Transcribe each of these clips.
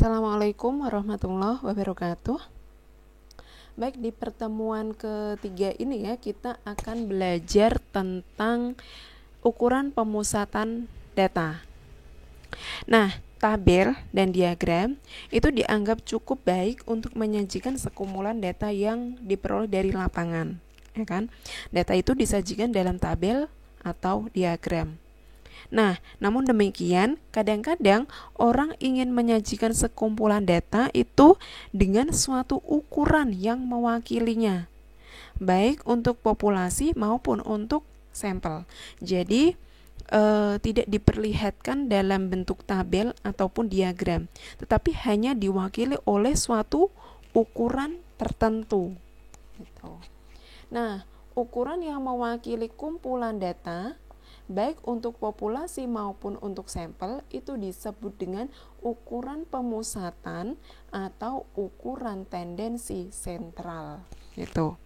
Assalamualaikum warahmatullahi wabarakatuh. Baik, di pertemuan ketiga ini ya, kita akan belajar tentang ukuran pemusatan data. Nah, tabel dan diagram itu dianggap cukup baik untuk menyajikan sekumpulan data yang diperoleh dari lapangan, ya kan? Data itu disajikan dalam tabel atau diagram. Nah, namun demikian, kadang-kadang orang ingin menyajikan sekumpulan data itu dengan suatu ukuran yang mewakilinya, baik untuk populasi maupun untuk sampel. Jadi, tidak diperlihatkan dalam bentuk tabel ataupun diagram, tetapi hanya diwakili oleh suatu ukuran tertentu. Gitu. Nah, ukuran yang mewakili kumpulan data baik untuk populasi maupun untuk sampel itu disebut dengan ukuran pemusatan atau ukuran tendensi sentral. Itu.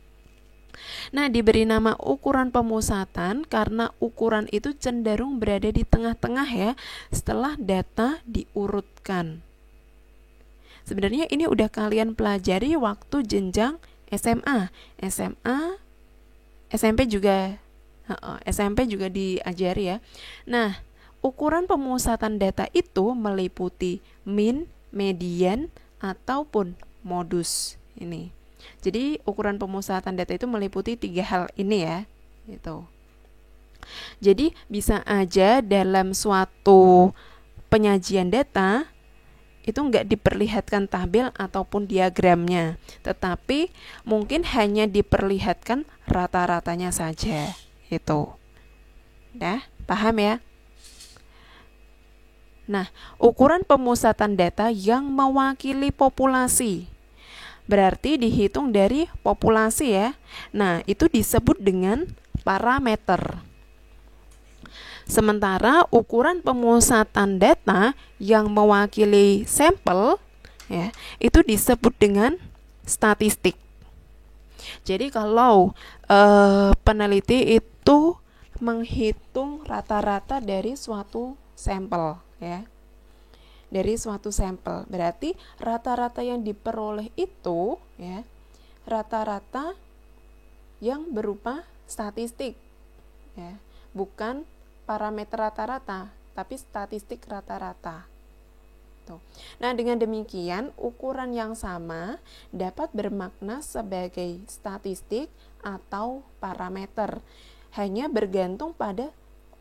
Nah, diberi nama ukuran pemusatan karena ukuran itu cenderung berada di tengah-tengah ya setelah data diurutkan. Sebenarnya ini udah kalian pelajari waktu jenjang SMA, SMP juga diajari ya. Nah, ukuran pemusatan data itu meliputi min, median, ataupun modus ini. Jadi ukuran pemusatan data itu meliputi 3 hal ini ya. Gitu. Jadi bisa aja dalam suatu penyajian data itu nggak diperlihatkan tabel ataupun diagramnya, tetapi mungkin hanya diperlihatkan rata-ratanya saja. Itu. Dah, paham ya? Nah, ukuran pemusatan data yang mewakili populasi berarti dihitung dari populasi ya. Nah, itu disebut dengan parameter. Sementara ukuran pemusatan data yang mewakili sampel ya, itu disebut dengan statistik. Jadi kalau peneliti itu menghitung rata-rata dari suatu sampel ya. Dari suatu sampel. Berarti rata-rata yang diperoleh itu ya, rata-rata yang berupa statistik ya. Bukan parameter rata-rata, tapi statistik rata-rata. Nah, dengan demikian ukuran yang sama dapat bermakna sebagai statistik atau parameter, hanya bergantung pada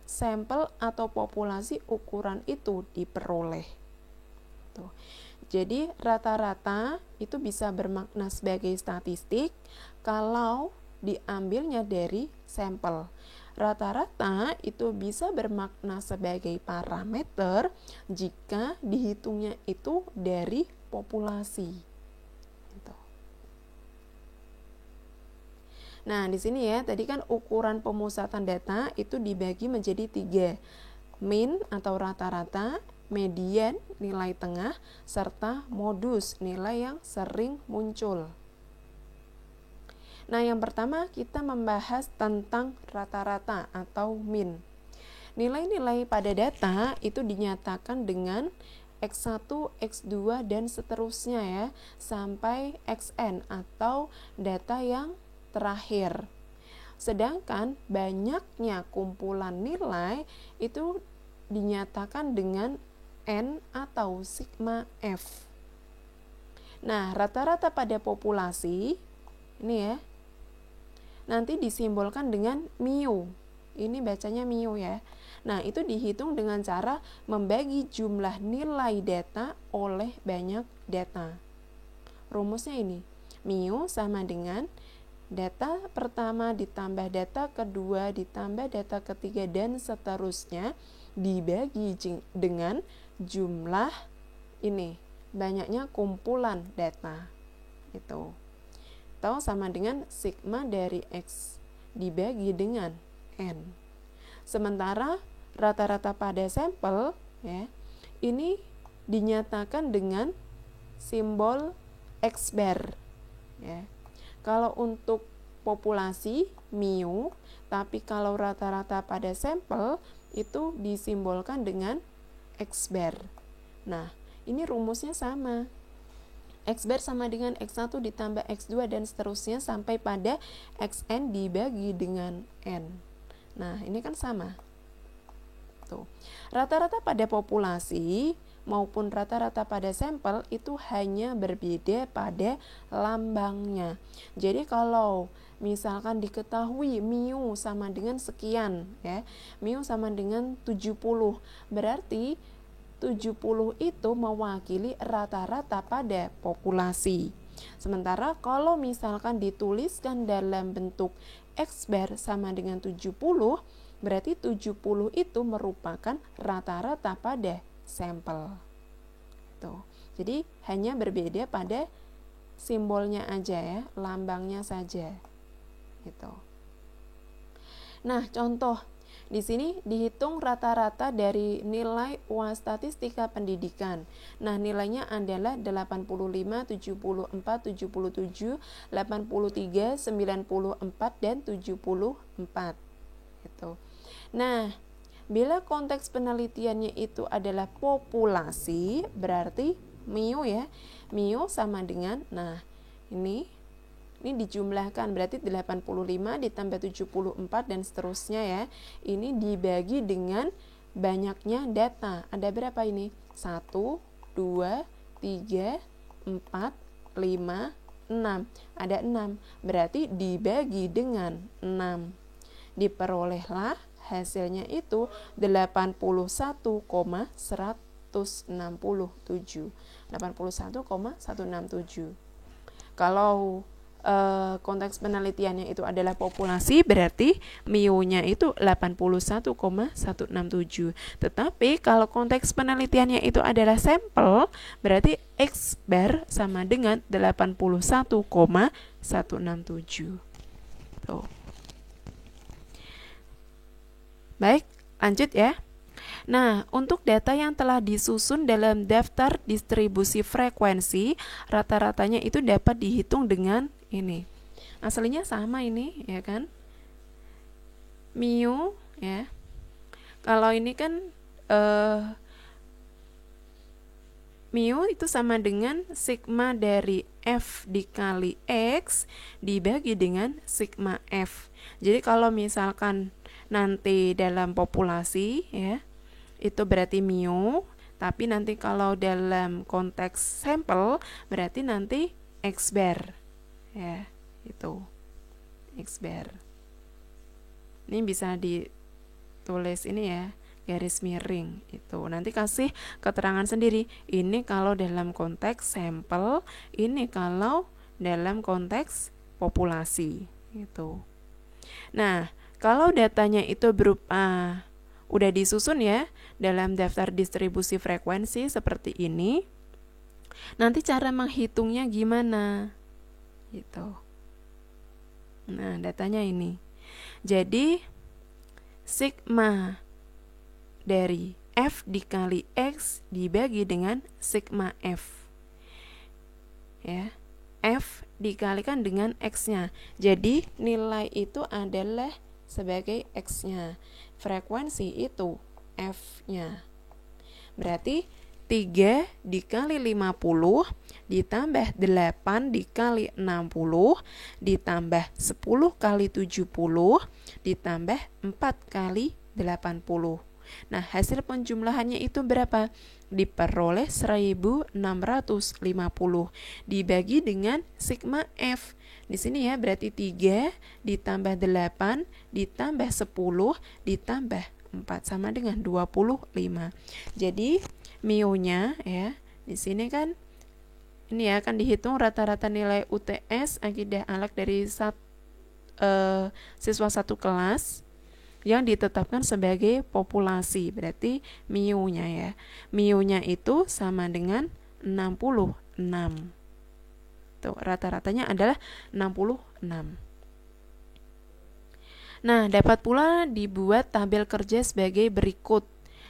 sampel atau populasi ukuran itu diperoleh. Jadi rata-rata itu bisa bermakna sebagai statistik kalau diambilnya dari sampel. Rata-rata itu bisa bermakna sebagai parameter jika dihitungnya itu dari populasi. Gitu. Nah, di sini ya, tadi kan ukuran pemusatan data itu dibagi menjadi 3. Min atau rata-rata, median nilai tengah, serta modus nilai yang sering muncul. Nah, yang pertama kita membahas tentang rata-rata atau min. Nilai-nilai pada data itu dinyatakan dengan X1, X2, dan seterusnya ya, sampai Xn atau data yang terakhir. Sedangkan banyaknya kumpulan nilai itu dinyatakan dengan N atau sigma F. Nah, rata-rata pada populasi ini ya, nanti disimbolkan dengan mu. Ini bacanya mu ya. Nah, itu dihitung dengan cara membagi jumlah nilai data oleh banyak data. Rumusnya ini, mu sama dengan data pertama ditambah data kedua ditambah data ketiga dan seterusnya dibagi dengan jumlah ini, banyaknya kumpulan data. Itu. Atau sama dengan sigma dari X dibagi dengan N. Sementara rata-rata pada sampel ya, ini dinyatakan dengan simbol X bar ya. Kalau untuk populasi mu, tapi kalau rata-rata pada sampel itu disimbolkan dengan X bar. Nah, ini rumusnya sama. X bar sama dengan X1 ditambah X2 dan seterusnya sampai pada Xn dibagi dengan N. Nah, ini kan sama. Tuh. Rata-rata pada populasi maupun rata-rata pada sampel itu hanya berbeda pada lambangnya. Jadi kalau misalkan diketahui mu sama dengan sekian ya, mu sama dengan 70, berarti 70 itu mewakili rata-rata pada populasi. Sementara kalau misalkan dituliskan dalam bentuk X bar sama dengan 70, berarti 70 itu merupakan rata-rata pada sampel. Tuh. Jadi hanya berbeda pada simbolnya aja ya, lambangnya saja. Gitu. Nah, contoh di sini dihitung rata-rata dari nilai UAS statistika pendidikan. Nah, nilainya adalah 85, 74, 77, 83, 94 dan 74. Gitu. Nah, bila konteks penelitiannya itu adalah populasi, berarti mu ya, mu sama dengan, nah ini dijumlahkan, berarti 85 ditambah 74 dan seterusnya ya. Ini dibagi dengan banyaknya data. Ada berapa ini? 1, 2, 3, 4, 5, 6. Ada 6. Berarti dibagi dengan 6. Diperolehlah hasilnya itu 81,167. 81,167. Kalau konteks penelitiannya itu adalah populasi, berarti mu-nya itu 81,167. Tetapi kalau konteks penelitiannya itu adalah sampel, berarti X bar sama dengan 81,167. Tuh. Baik, lanjut ya. Nah, untuk data yang telah disusun dalam daftar distribusi frekuensi, rata-ratanya itu dapat dihitung dengan ini. Aslinya sama ini, ya kan? Mu, ya. Kalau ini kan mu itu sama dengan sigma dari F dikali X dibagi dengan sigma F. Jadi kalau misalkan nanti dalam populasi ya, itu berarti mu, tapi nanti kalau dalam konteks sampel berarti nanti X bar ya, itu X bar. Ini bisa ditulis ini ya, garis miring itu. Nanti kasih keterangan sendiri. Ini kalau dalam konteks sampel, ini kalau dalam konteks populasi gitu. Nah, kalau datanya itu berupa udah disusun ya dalam daftar distribusi frekuensi seperti ini, nanti cara menghitungnya gimana gitu. Nah, datanya ini. Jadi sigma dari F dikali X dibagi dengan sigma F ya, F dikalikan dengan X-nya. Jadi nilai itu adalah sebagai X-nya, frekuensi itu F-nya. Berarti 3 dikali 50 ditambah 8 dikali 60 ditambah 10 kali 70 ditambah 4 kali 80. Nah, hasil penjumlahannya itu berapa? Diperoleh 1650 dibagi dengan sigma F. Di sini ya berarti 3 ditambah 8 ditambah 10 ditambah 4 sama dengan 25. Jadi mu-nya ya, di sini kan ini ya akan dihitung rata-rata nilai UTS akidah alak dari siswa satu kelas yang ditetapkan sebagai populasi. Berarti mu-nya ya. Mu-nya itu sama dengan 66. Tuh, rata-ratanya adalah 66. Nah, dapat pula dibuat tabel kerja sebagai berikut.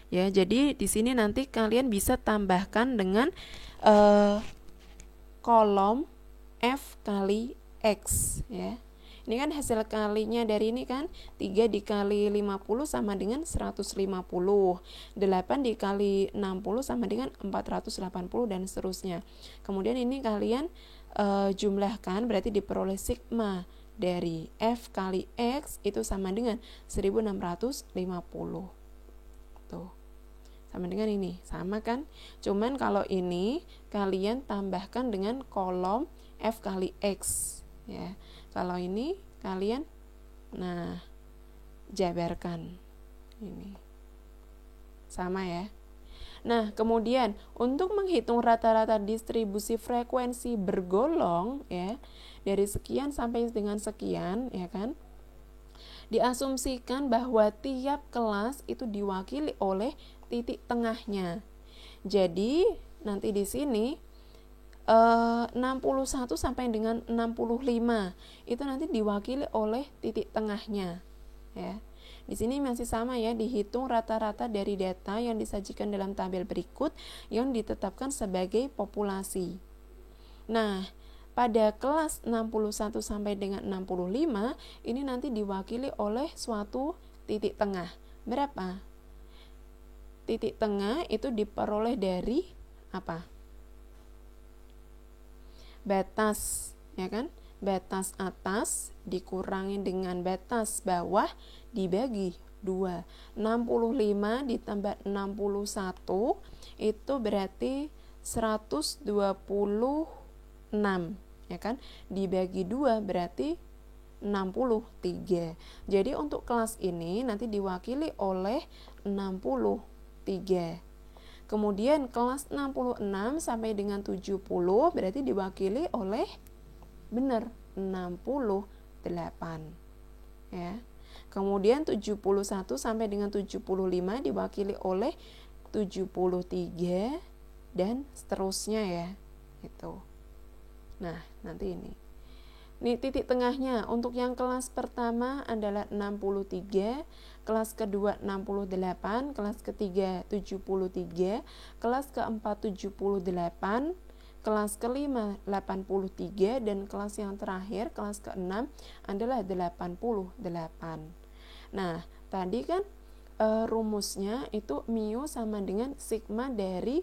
Ya, jadi di sini nanti kalian bisa tambahkan dengan kolom F kali X ya. Ini kan hasil kalinya dari ini kan 3 dikali 50 sama dengan 150, 8 dikali 60 sama dengan 480 dan seterusnya. Kemudian ini kalian jumlahkan, berarti diperoleh sigma dari F kali X itu sama dengan 1650. Tuh, sama dengan ini, sama kan? Cuman kalau ini kalian tambahkan dengan kolom F kali X ya. Kalau ini kalian jabarkan ini. Sama ya. Nah, kemudian untuk menghitung rata-rata distribusi frekuensi bergolong ya, dari sekian sampai dengan sekian ya kan, diasumsikan bahwa tiap kelas itu diwakili oleh titik tengahnya. Jadi nanti di sini 61 sampai dengan 65 itu nanti diwakili oleh titik tengahnya ya. Di sini masih sama ya, dihitung rata-rata dari data yang disajikan dalam tabel berikut yang ditetapkan sebagai populasi. Nah, pada kelas 61 sampai dengan 65 ini nanti diwakili oleh suatu titik tengah. Berapa? Titik tengah itu diperoleh dari apa? Batas, ya kan? Batas atas dikurangi dengan batas bawah dibagi 2. 65 ditambah 61 itu berarti 126, ya kan? Dibagi 2 berarti 63. Jadi untuk kelas ini nanti diwakili oleh 63. Kemudian kelas 66 sampai dengan 70 berarti diwakili oleh 68 ya. Kemudian 71 sampai dengan 75 diwakili oleh 73 dan seterusnya ya. Itu. Nah, nanti ini. Nih titik tengahnya untuk yang kelas pertama adalah 63, kelas kedua 68, kelas ketiga 73, kelas keempat 78, kelas kelima 83, dan kelas yang terakhir, kelas keenam adalah 88. Nah, tadi kan rumusnya itu mu sama dengan sigma dari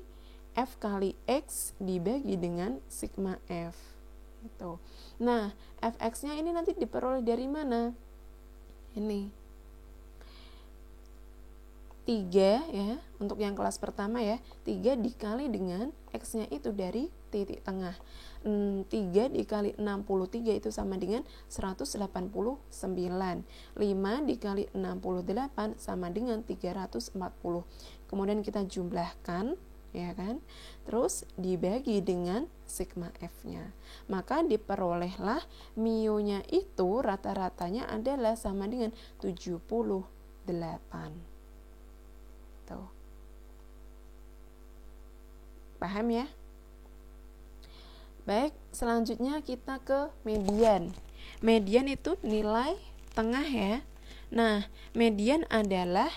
F kali X dibagi dengan sigma F. Gitu. Nah, Fx-nya ini nanti diperoleh dari mana? Ini 3 ya, untuk yang kelas pertama ya, 3 dikali dengan X-nya itu dari titik tengah. 3 dikali 63 itu sama dengan 189. 5 dikali 68 sama dengan 340. Kemudian kita jumlahkan, ya kan? Terus dibagi dengan sigma F-nya. Maka diperolehlah mu-nya itu rata-ratanya adalah sama dengan 78. Tuh. Paham ya? Baik, selanjutnya kita ke median. Median itu nilai tengah ya. Nah, median adalah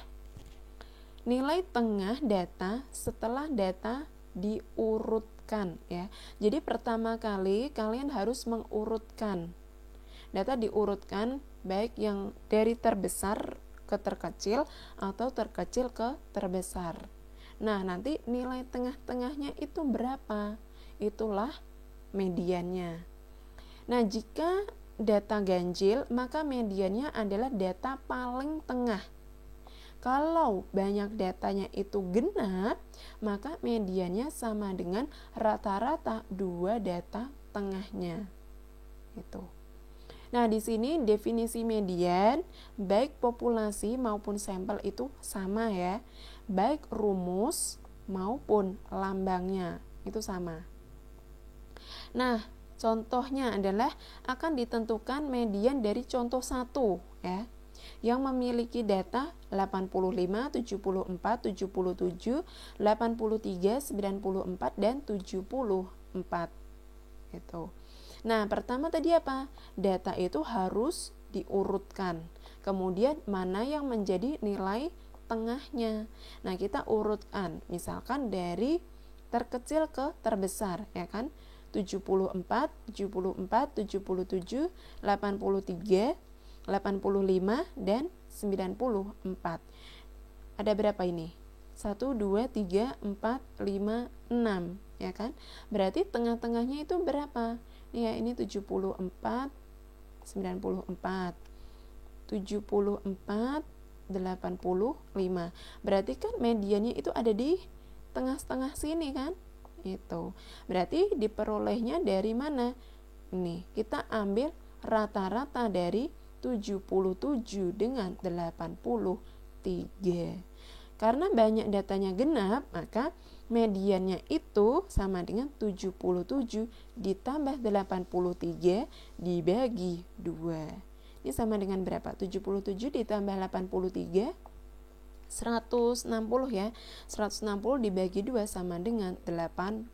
nilai tengah data setelah data diurutkan ya. Jadi pertama kali kalian harus mengurutkan. Data diurutkan baik yang dari terbesar ke terkecil atau terkecil ke terbesar. Nah, nanti nilai tengah-tengahnya itu berapa? Itulah mediannya. Nah, jika data ganjil, maka mediannya adalah data paling tengah. Kalau banyak datanya itu genap, maka mediannya sama dengan rata-rata 2 data tengahnya. Itu. Nah, di sini definisi median baik populasi maupun sampel itu sama ya. Baik rumus maupun lambangnya itu sama. Nah, contohnya adalah akan ditentukan median dari contoh 1 ya, yang memiliki data 85, 74, 77, 83, 94 dan 74. Itu. Nah, pertama tadi apa? Data itu harus diurutkan. Kemudian mana yang menjadi nilai tengahnya. Nah, kita urutkan. Misalkan dari terkecil ke terbesar, ya kan? 74, 74, 77, 83, 85, dan 94. Ada berapa ini? 1, 2, 3, 4, 5, 6, ya kan? Berarti tengah-tengahnya itu berapa? Ya, ini 74, 94, 74, 85. Berarti kan mediannya itu ada di tengah-tengah sini kan? Itu. Berarti diperolehnya dari mana? Nih, kita ambil rata-rata dari 77 dengan 83. Karena banyak datanya genap, maka mediannya itu sama dengan 77 ditambah 83 dibagi 2. Ini sama dengan berapa? 77 ditambah 83, 160 ya. 160 dibagi 2 sama dengan 80.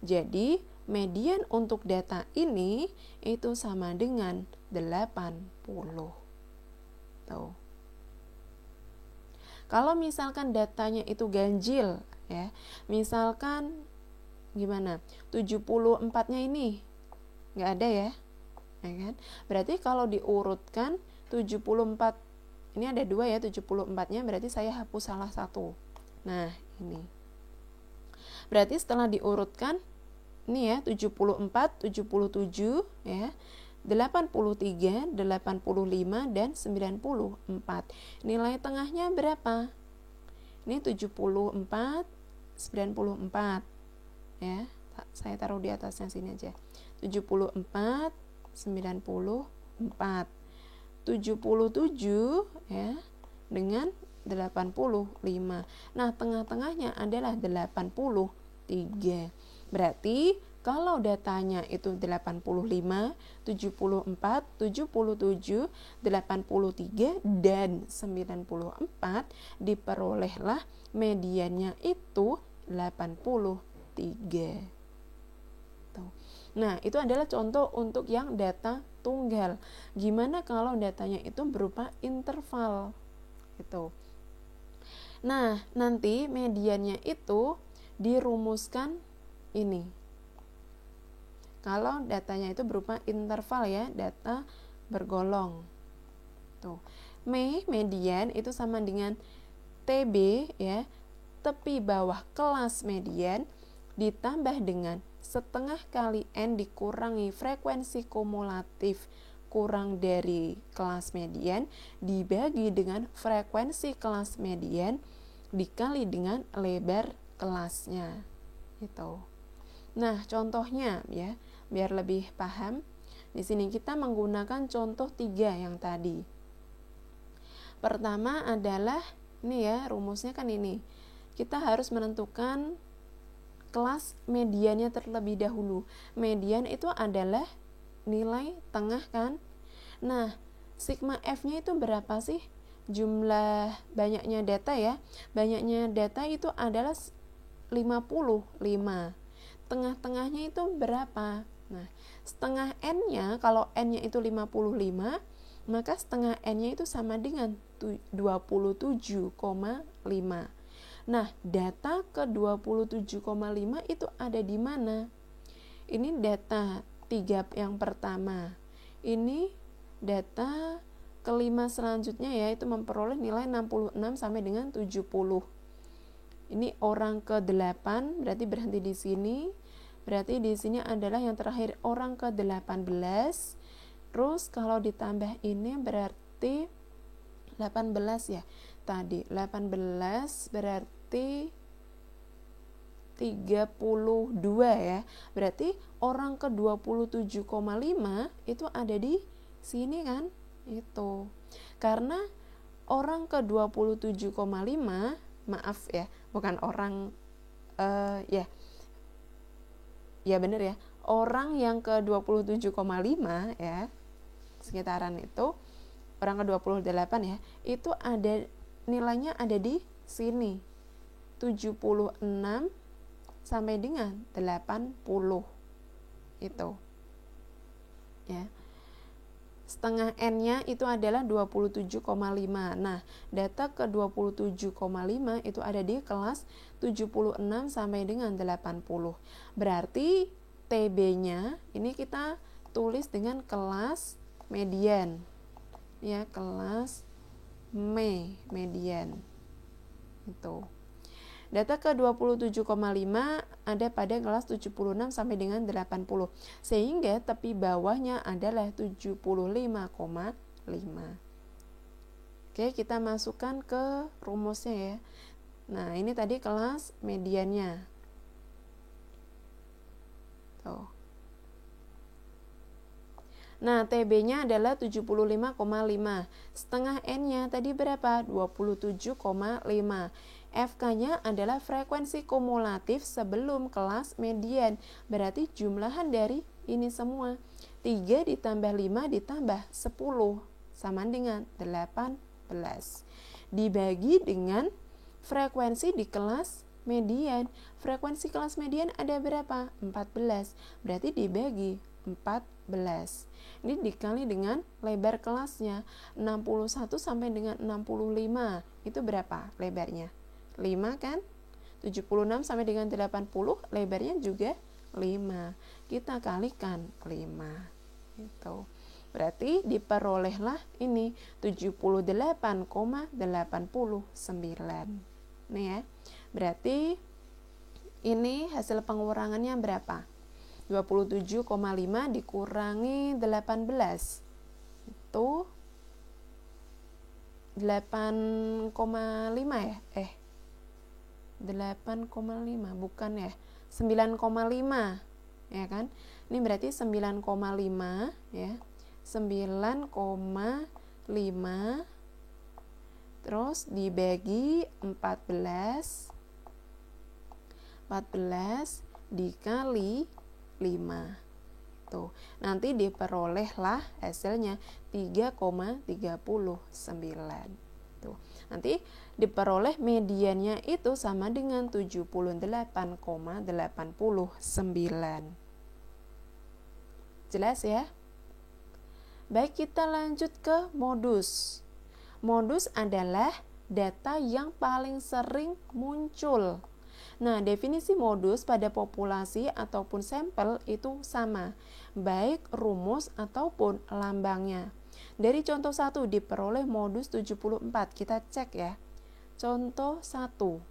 Jadi median untuk data ini itu sama dengan 80. Tuh. Kalau misalkan datanya itu ganjil ya, misalkan gimana? 74-nya ini nggak ada ya kan? Berarti kalau diurutkan 74, ini ada 2 ya, 74-nya berarti saya hapus salah satu. Nah, ini. Berarti setelah diurutkan ini ya, 74, 77 ya, 83, 85, dan 94. Nilai tengahnya berapa? Ini 74, 94 ya. Saya taruh di atasnya sini aja. 74, 94, 77 ya dengan 85. Nah, tengah-tengahnya adalah 83. Berarti kalau datanya itu 85, 74, 77, 83, dan 94, diperolehlah mediannya itu 83. Tuh. Nah, itu adalah contoh untuk yang data tunggal. Gimana kalau datanya itu berupa interval? Gitu. Nah, nanti mediannya itu dirumuskan ini. Kalau datanya itu berupa interval ya, data bergolong. Tuh. Median itu sama dengan TB ya, tepi bawah kelas median ditambah dengan setengah kali N dikurangi frekuensi kumulatif kurang dari kelas median dibagi dengan frekuensi kelas median dikali dengan lebar kelasnya. Gitu. Nah, contohnya ya, biar lebih paham, di sini kita menggunakan contoh 3 yang tadi. Pertama adalah ini ya, rumusnya kan ini. Kita harus menentukan kelas mediannya terlebih dahulu. Median itu adalah nilai tengah kan? Nah, sigma F-nya itu berapa sih? Jumlah banyaknya data ya. Banyaknya data itu adalah 55. Tengah-tengahnya itu berapa? Nah, setengah N-nya, kalau N-nya itu 55, maka setengah N-nya itu sama dengan 27,5. Nah, data ke 27,5 itu ada di mana? Ini data 3 yang pertama. Ini data kelima selanjutnya yaitu memperoleh nilai 66 sampai dengan 70. Ini orang ke-8, berarti berhenti di sini. Berarti di sini adalah yang terakhir orang ke-18. Terus kalau ditambah ini berarti 18 ya. Tadi 18 berarti 32 ya. Berarti orang ke 27,5 itu ada di sini kan? Itu. Karena orang ke 27,5, maaf ya, bukan orang ya bener ya. Orang yang ke 27,5 ya, sekitaran itu, orang ke 28 ya, itu ada nilainya ada di sini 76 sampai dengan 80 itu ya. Setengah N-nya itu adalah 27,5. Nah, data ke 27,5 itu ada di kelas 76 sampai dengan 80. Berarti TB-nya ini kita tulis dengan kelas median. Ya, kelas median. Itu. Data ke 27,5 ada pada kelas 76 sampai dengan 80. Sehingga tepi bawahnya adalah 75,5. Oke, kita masukkan ke rumusnya ya. Nah, ini tadi kelas mediannya. Tuh. Nah, TB-nya adalah 75,5. Setengah N-nya tadi berapa? 27,5. FK-nya adalah frekuensi kumulatif sebelum kelas median. Berarti jumlahan dari ini semua. 3 ditambah 5 ditambah 10 sama dengan 18. Dibagi dengan frekuensi di kelas median. Frekuensi kelas median ada berapa? 14. Berarti dibagi 14. Ini dikali dengan lebar kelasnya 61 sampai dengan 65. Itu berapa lebarnya? 5 kan? 76 sampai dengan 80 lebarnya juga 5. Kita kalikan 5. Itu. Berarti diperolehlah ini 78,89. Nih ya. Berarti ini hasil pengurangannya berapa? 27,5 dikurangi 18. Itu 8,5 ya? 8,5 bukan ya? 9,5 ya kan? Ini berarti 9,5 ya. 9,5 terus dibagi 14 dikali 5. Tuh, nanti diperolehlah hasilnya 3,39. Tuh. Nanti diperoleh mediannya itu sama dengan 78,89. Jelas ya? Baik, kita lanjut ke modus. Modus adalah data yang paling sering muncul. Nah, definisi modus pada populasi ataupun sampel itu sama, baik rumus ataupun lambangnya. Dari contoh 1 diperoleh modus 74. Kita cek ya. Contoh 1.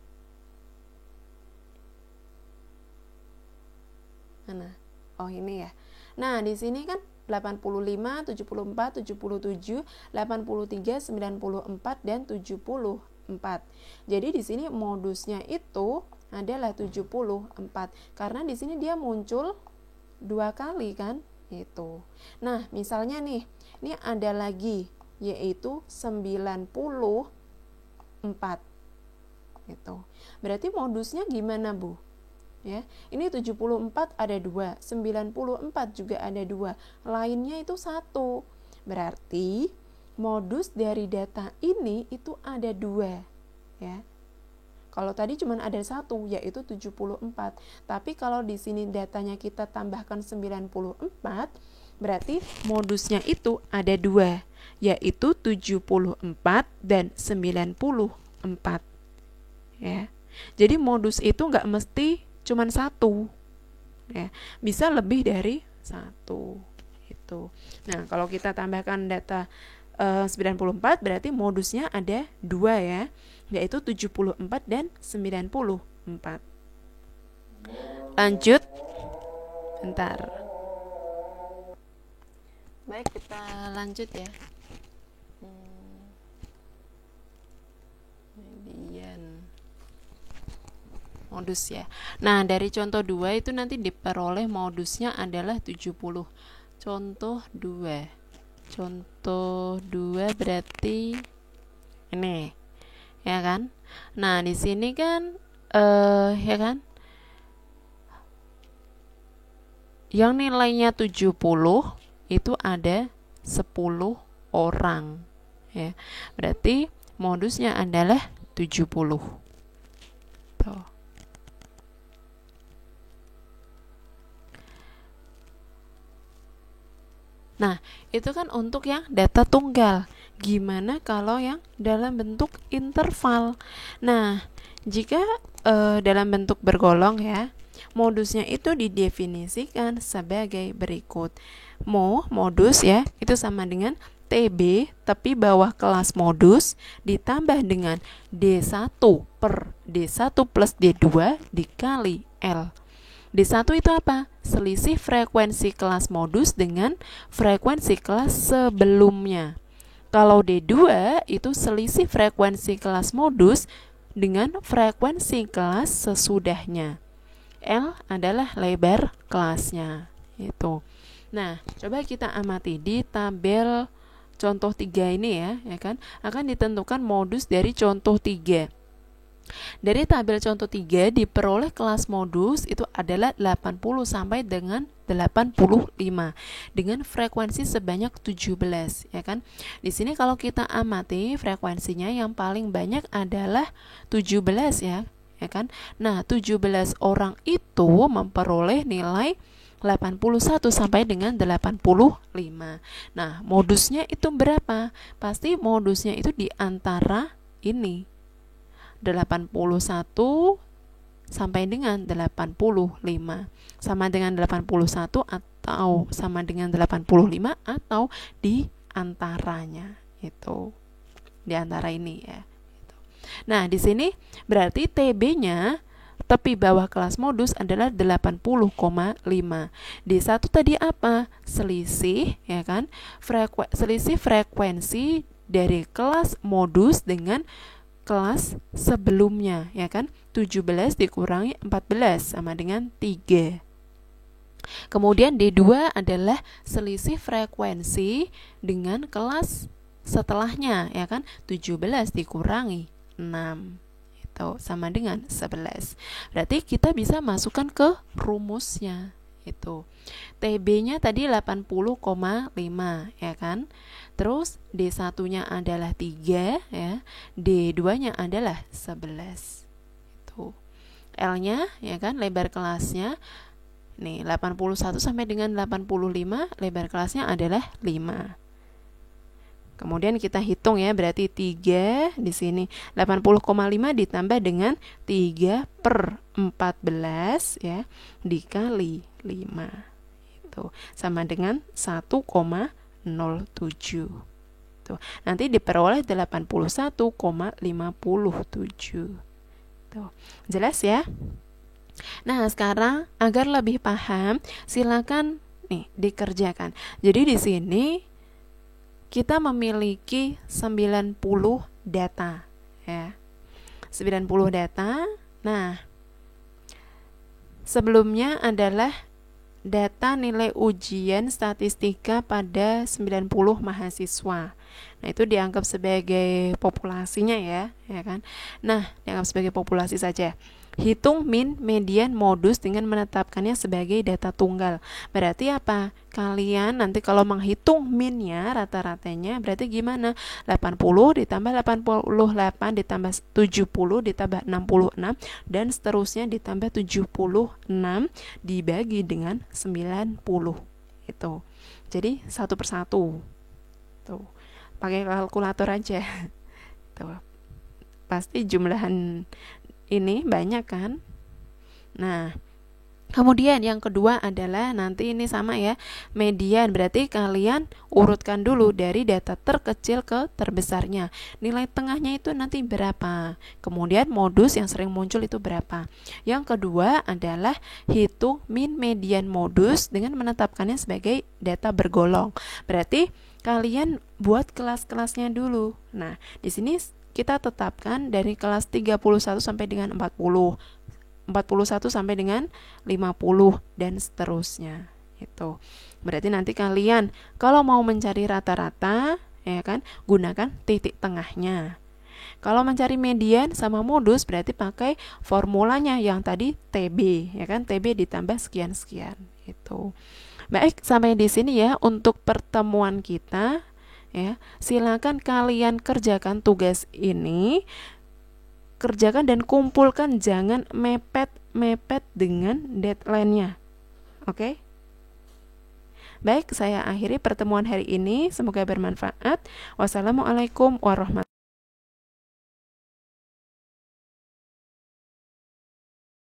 Mana? Oh, ini ya. Nah, di sini kan 85, 74, 77, 83, 94 dan 74. Jadi di sini modusnya itu adalah 74 karena di sini dia muncul 2 kali kan itu. Nah, misalnya nih, ini ada lagi yaitu 94. Itu. Berarti modusnya gimana, Bu? Ya, ini 74 ada 2, 94 juga ada 2, lainnya itu 1. Berarti modus dari data ini itu ada 2, ya. Kalau tadi cuma ada 1 yaitu 74, tapi kalau di sini datanya kita tambahkan 94, berarti modusnya itu ada 2, yaitu 74 dan 94. Ya. Jadi modus itu nggak mesti cuman 1, ya, bisa lebih dari 1 itu. Nah, kalau kita tambahkan data 94 berarti modusnya ada 2 ya, yaitu 74 dan 94. Lanjut, bentar. Baik, kita lanjut ya. Modus ya. Nah, dari contoh 2 itu nanti diperoleh modusnya adalah 70. Contoh 2. Contoh 2 berarti ini. Ya kan? Nah, di sini kan ya kan? Yang nilainya 70 itu ada 10 orang. Ya. Berarti modusnya adalah 70. Tuh. Nah, itu kan untuk yang data tunggal. Gimana kalau yang dalam bentuk interval? Nah, jika dalam bentuk bergolong ya, Modusnya itu didefinisikan sebagai berikut. Modus ya, itu sama dengan TB tepi bawah kelas modus ditambah dengan D1 per D1 plus D2 dikali L. D1 itu apa? Selisih frekuensi kelas modus dengan frekuensi kelas sebelumnya. Kalau D2 itu selisih frekuensi kelas modus dengan frekuensi kelas sesudahnya. L adalah lebar kelasnya. Itu. Nah, coba kita amati di tabel contoh 3 ini ya kan? Akan ditentukan modus dari contoh 3. Dari tabel contoh 3 diperoleh kelas modus itu adalah 80 sampai dengan 85 dengan frekuensi sebanyak 17 ya kan. Di sini kalau kita amati frekuensinya yang paling banyak adalah 17 ya kan. Nah, 17 orang itu memperoleh nilai 81 sampai dengan 85. Nah, modusnya itu berapa? Pasti modusnya itu di antara ini 81 sampai dengan 85, sama dengan 81 atau sama dengan 85 atau di antaranya, itu di antara ini ya. Nah, di sini berarti TB-nya tepi bawah kelas modus adalah 80,5. D1 tadi apa? Selisih ya kan? Selisih frekuensi dari kelas modus dengan kelas sebelumnya ya kan. 17 dikurangi 14 sama dengan 3. Kemudian D2 adalah selisih frekuensi dengan kelas setelahnya ya kan. 17 dikurangi 6 itu sama dengan 11. Berarti kita bisa masukkan ke rumusnya. Itu TB-nya tadi 80,5 ya kan. Terus D1-nya adalah 3 ya. D2-nya adalah 11. Itu. L-nya ya kan, lebar kelasnya nih 81 sampai dengan 85, lebar kelasnya adalah 5. Kemudian kita hitung ya, berarti 3 di sini 80,5 ditambah dengan 3 per 14 ya dikali 5. Itu sama dengan 1,07. Tuh. Nanti diperoleh 81,57. Tuh. Jelas ya? Nah, sekarang agar lebih paham, silakan nih dikerjakan. Jadi di sini kita memiliki 90 data ya. 90 data. Nah, sebelumnya adalah data nilai ujian statistika pada 90 mahasiswa. Nah, itu dianggap sebagai populasinya ya kan. Nah, dianggap sebagai populasi saja. Hitung min, median, modus dengan menetapkannya sebagai data tunggal. Berarti apa? Kalian nanti kalau menghitung minnya, rata-ratanya, berarti gimana? 80 ditambah 88 ditambah 70 ditambah 66 dan seterusnya ditambah 76 dibagi dengan 90. Itu. Jadi satu persatu. Tuh. Pakai kalkulator aja. Tuh. Pasti jumlahan ini banyak kan. Nah, kemudian yang kedua adalah nanti ini sama ya, median. Berarti kalian urutkan dulu dari data terkecil ke terbesarnya. Nilai tengahnya itu nanti berapa. Kemudian modus yang sering muncul itu berapa. Yang kedua adalah hitung min, median, modus dengan menetapkannya sebagai data bergolong. Berarti kalian buat kelas-kelasnya dulu. Nah, di sini kita tetapkan dari kelas 31 sampai dengan 40, 41 sampai dengan 50 dan seterusnya. Itu. Berarti nanti kalian kalau mau mencari rata-rata ya kan, gunakan titik tengahnya. Kalau mencari median sama modus berarti pakai formulanya yang tadi TB ya kan, TB ditambah sekian-sekian. Itu. Baik, sampai di sini ya untuk pertemuan kita. Ya, silakan kalian kerjakan tugas ini, kerjakan dan kumpulkan, jangan mepet dengan deadline-nya. Oke? Baik, saya akhiri pertemuan hari ini. Semoga bermanfaat. Wassalamualaikum warahmatullahi wabarakatuh.